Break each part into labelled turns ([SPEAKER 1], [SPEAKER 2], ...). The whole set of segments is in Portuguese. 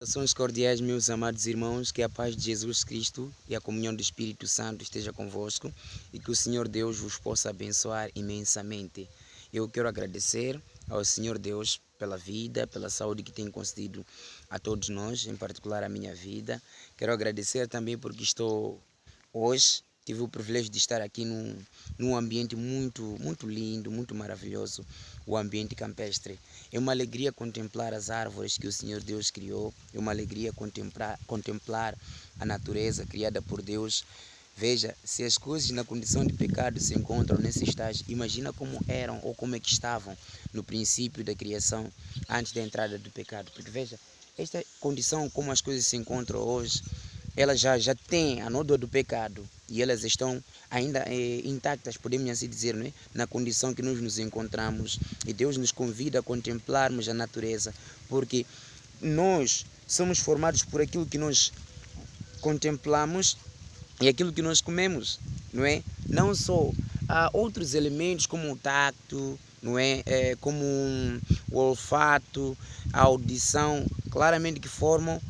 [SPEAKER 1] Saudações cordiais, meus amados irmãos, que a paz de Jesus Cristo e a comunhão do Espírito Santo esteja convosco e que o Senhor Deus vos possa abençoar imensamente. Eu quero agradecer ao Senhor Deus pela vida, pela saúde que tem concedido a todos nós, em particular a minha vida. Quero agradecer também porque estou hoje, tive o privilégio de estar aqui num ambiente muito lindo, muito maravilhoso, o ambiente campestre. É uma alegria contemplar as árvores que o Senhor Deus criou, é uma alegria contemplar a natureza criada por Deus. Veja, se as coisas na condição de pecado se encontram nesse estágio, imagina como eram ou como é que estavam no princípio da criação, antes da entrada do pecado. Porque veja, esta condição como as coisas se encontram hoje, elas já têm a nódoa do pecado e elas estão ainda intactas, podemos assim dizer, né? Na condição que nós nos encontramos. E Deus nos convida a contemplarmos a natureza, porque nós somos formados por aquilo que nós contemplamos e aquilo que nós comemos, não é? Não só há outros elementos como o tacto, não é? Como o olfato, a audição, claramente que formam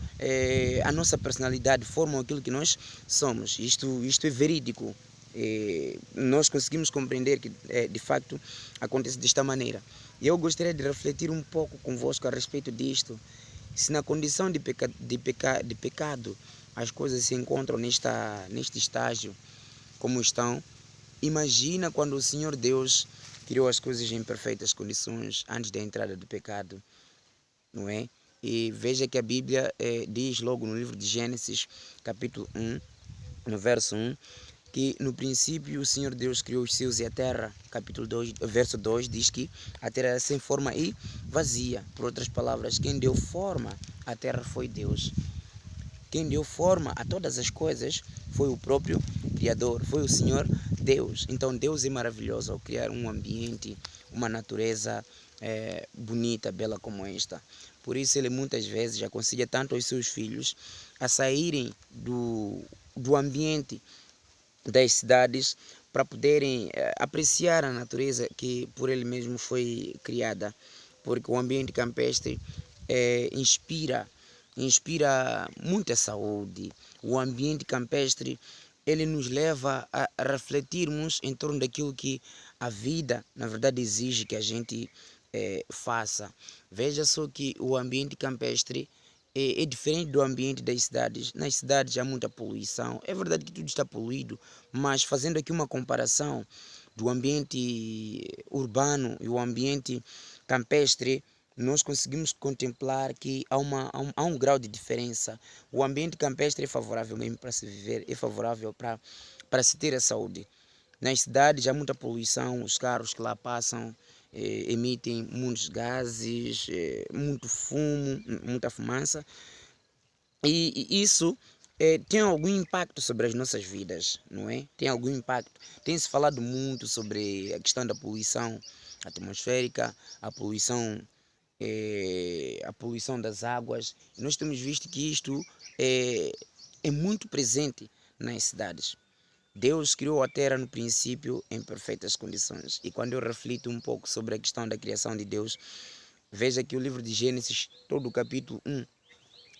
[SPEAKER 1] a nossa personalidade, formam aquilo que nós somos. Isto é verídico. Nós conseguimos compreender que de facto acontece desta maneira. E eu gostaria de refletir um pouco convosco a respeito disto. Se na condição de pecado as coisas se encontram neste estágio como estão, imagina quando o Senhor Deus criou as coisas em perfeitas condições antes da entrada do pecado, não é? E veja que a Bíblia diz logo no livro de Gênesis, capítulo 1, no verso 1, que no princípio o Senhor Deus criou os céus e a terra. Capítulo 2, verso 2 diz que a terra era sem forma e vazia. Por outras palavras, quem deu forma à terra foi Deus. Quem deu forma a todas as coisas foi o próprio Criador, foi o Senhor Deus. Então Deus é maravilhoso ao criar um ambiente, uma natureza bonita, bela como esta. Por isso ele muitas vezes aconselha tanto aos seus filhos a saírem do ambiente das cidades para poderem apreciar a natureza que por ele mesmo foi criada, porque o ambiente campestre inspira muita saúde. O ambiente campestre ele nos leva a refletirmos em torno daquilo que a vida na verdade exige que a gente faça. Veja só que o ambiente campestre é diferente do ambiente das cidades. Nas cidades há muita poluição. É verdade que tudo está poluído, mas fazendo aqui uma comparação do ambiente urbano e o ambiente campestre, nós conseguimos contemplar que há um grau de diferença. O ambiente campestre é favorável mesmo para se viver, é favorável para se ter a saúde. Nas cidades há muita poluição, os carros que lá passam emitem muitos gases, muito fumo, muita fumaça, e isso tem algum impacto sobre as nossas vidas, não é? Tem algum impacto. Tem-se falado muito sobre a questão da poluição atmosférica, a poluição das águas. E nós temos visto que isto é muito presente nas cidades. Deus criou a terra no princípio em perfeitas condições. E quando eu reflito um pouco sobre a questão da criação de Deus, veja que o livro de Gênesis, todo o capítulo 1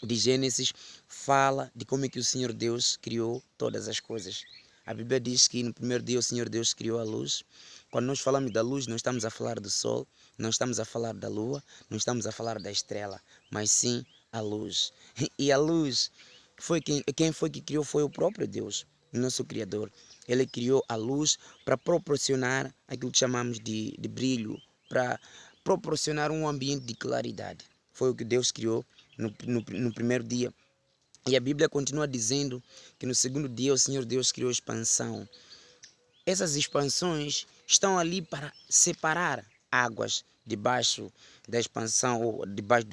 [SPEAKER 1] de Gênesis, fala de como é que o Senhor Deus criou todas as coisas. A Bíblia diz que no primeiro dia o Senhor Deus criou a luz. Quando nós falamos da luz, não estamos a falar do sol, não estamos a falar da lua, não estamos a falar da estrela, mas sim a luz. E a luz, quem foi que criou foi o próprio Deus, o nosso Criador. Ele criou a luz para proporcionar aquilo que chamamos de brilho, para proporcionar um ambiente de claridade. Foi o que Deus criou no primeiro dia. E a Bíblia continua dizendo que no segundo dia o Senhor Deus criou expansão. Essas expansões estão ali para separar águas debaixo da expansão ou debaixo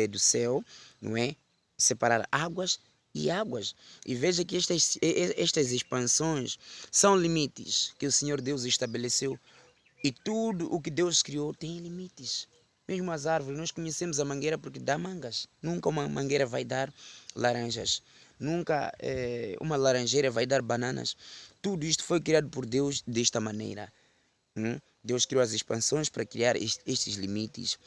[SPEAKER 1] do céu, não é? Separar águas e águas. E veja que estas expansões são limites que o Senhor Deus estabeleceu. E tudo o que Deus criou tem limites. Mesmo as árvores, nós conhecemos a mangueira porque dá mangas. Nunca uma mangueira vai dar laranjas. Nunca uma laranjeira vai dar bananas. Tudo isto foi criado por Deus desta maneira. Deus criou as expansões para criar estes limites.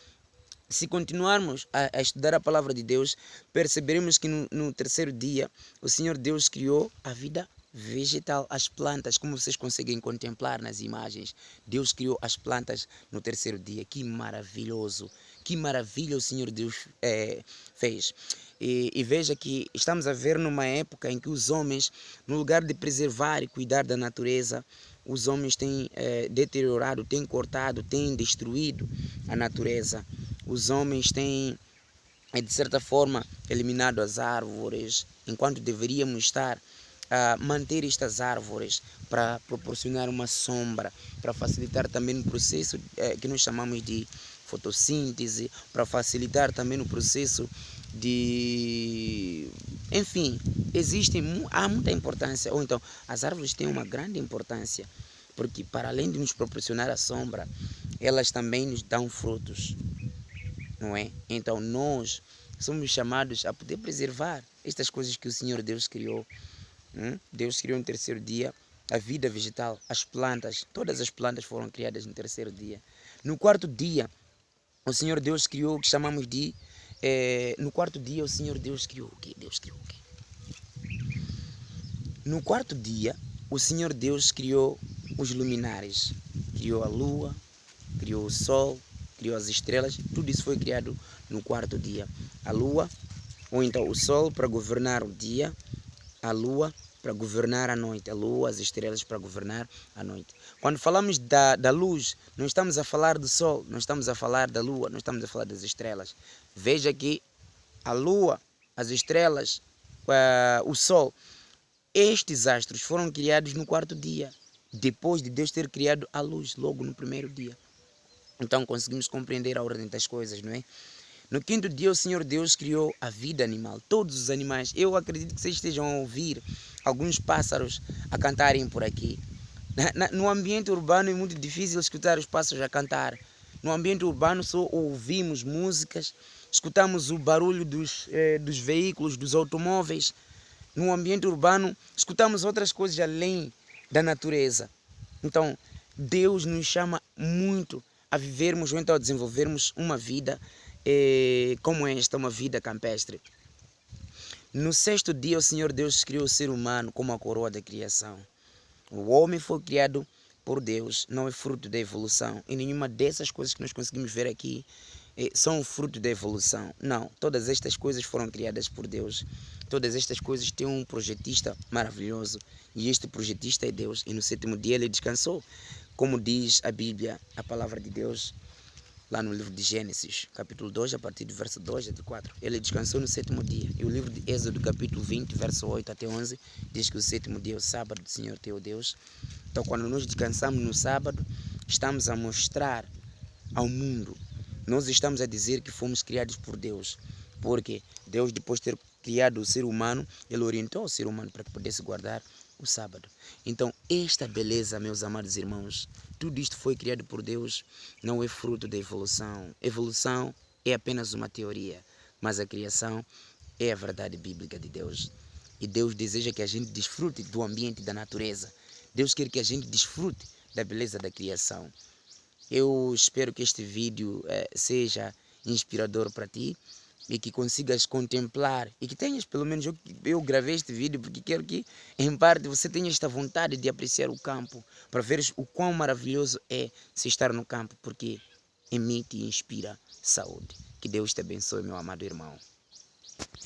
[SPEAKER 1] se continuarmos a estudar a palavra de Deus, perceberemos que no terceiro dia o Senhor Deus criou a vida vegetal, as plantas, como vocês conseguem contemplar nas imagens. Deus criou as plantas no terceiro dia. Que maravilhoso! Que maravilha o Senhor Deus fez. E veja que estamos a ver numa época em que os homens, no lugar de preservar e cuidar da natureza, os homens têm deteriorado, têm cortado, têm destruído a natureza. Os homens têm, de certa forma, eliminado as árvores, enquanto deveríamos estar a manter estas árvores para proporcionar uma sombra, para facilitar também o processo que nós chamamos de fotossíntese, para facilitar também o processo de... Enfim, há muita importância, ou então as árvores têm uma grande importância, porque para além de nos proporcionar a sombra, elas também nos dão frutos, não é? Então nós somos chamados a poder preservar estas coisas que o Senhor Deus criou. Deus criou no terceiro dia a vida vegetal, as plantas, todas as plantas foram criadas no terceiro dia. No quarto dia, o Senhor Deus criou o que chamamos de... no quarto dia, o Senhor Deus criou o quê? Deus criou o quê? No quarto dia, o Senhor Deus criou os luminares, criou a lua, criou o sol, criou as estrelas, tudo isso foi criado no quarto dia. A lua, ou então o sol para governar o dia, a lua para governar a noite, a lua, as estrelas para governar a noite. Quando falamos da luz, não estamos a falar do sol, não estamos a falar da lua, não estamos a falar das estrelas. Veja que a lua, as estrelas, o sol, estes astros foram criados no quarto dia, depois de Deus ter criado a luz, logo no primeiro dia. Então conseguimos compreender a ordem das coisas, não é? No quinto dia o Senhor Deus criou a vida animal, todos os animais. Eu acredito que vocês estejam a ouvir alguns pássaros a cantarem por aqui. No ambiente urbano é muito difícil escutar os pássaros a cantar. No ambiente urbano só ouvimos músicas, escutamos o barulho dos veículos, dos automóveis. No ambiente urbano escutamos outras coisas além da natureza. Então Deus nos chama muito a vivermos ou então a desenvolvermos uma vida como esta, uma vida campestre. No sexto dia o Senhor Deus criou o ser humano como a coroa da criação. O homem foi criado por Deus, não é fruto da evolução. E nenhuma dessas coisas que nós conseguimos ver aqui são fruto da evolução. Não, todas estas coisas foram criadas por Deus. Todas estas coisas têm um projetista maravilhoso. E este projetista é Deus. E no sétimo dia ele descansou. Como diz a Bíblia, a palavra de Deus, lá no livro de Gênesis, capítulo 2, a partir do verso 2 até 4. Ele descansou no sétimo dia. E o livro de Êxodo, capítulo 20, verso 8 até 11, diz que o sétimo dia é o sábado do Senhor teu Deus. Então, quando nós descansamos no sábado, estamos a mostrar ao mundo, nós estamos a dizer que fomos criados por Deus. Porque Deus, depois de ter criado o ser humano, ele orientou o ser humano para que pudesse guardar o sábado. Então, esta beleza, meus amados irmãos, tudo isto foi criado por Deus, não é fruto da evolução. Evolução é apenas uma teoria, mas a criação é a verdade bíblica de Deus. E Deus deseja que a gente desfrute do ambiente da natureza. Deus quer que a gente desfrute da beleza da criação. Eu espero que este vídeo seja inspirador para ti e que consigas contemplar e que tenhas, pelo menos eu gravei este vídeo porque quero que em parte você tenha esta vontade de apreciar o campo, para veres o quão maravilhoso é se estar no campo, porque emite e inspira saúde. Que Deus te abençoe, meu amado irmão.